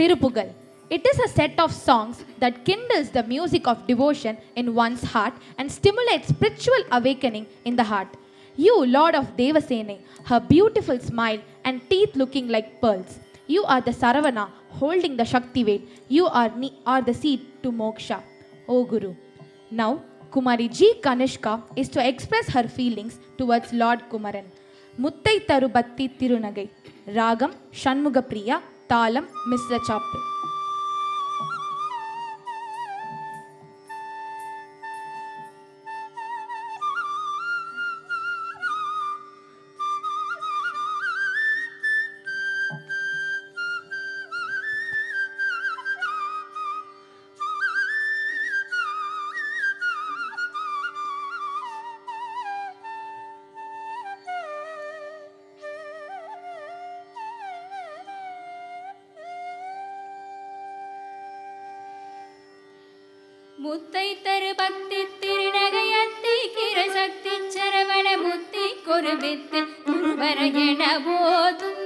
Tirupugal. It is a set of songs that kindles the music of devotion in one's heart and stimulates spiritual awakening in the heart. You, Lord of Devasene, her beautiful smile and teeth looking like pearls. You are the Saravana holding the Shakti veil. You are the seed to moksha. O Guru. Now, Kumari G. Kanishka is to express her feelings towards Lord Kumaran. Muttai Tarubatti Tirunagai. Ragam Shanmugapriya. Talam Mr. Chappal. முத்தை தரு பக்தி திருநகையத்தை கிரசக்தி சரவண முத்தி கொருவித்து குருவர என போதும்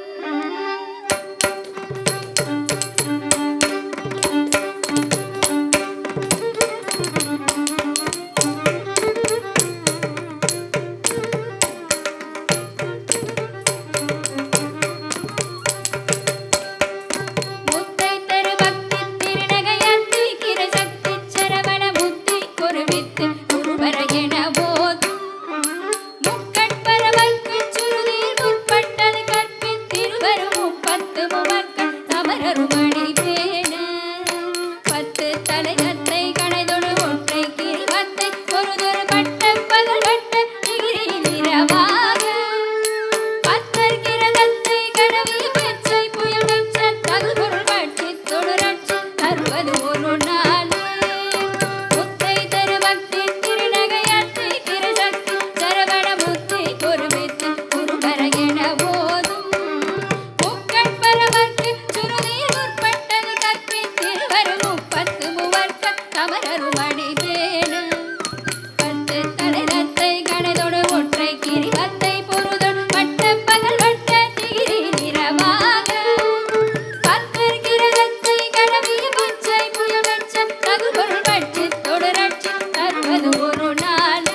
தொடரட்சி தருவது ஒரு நாள்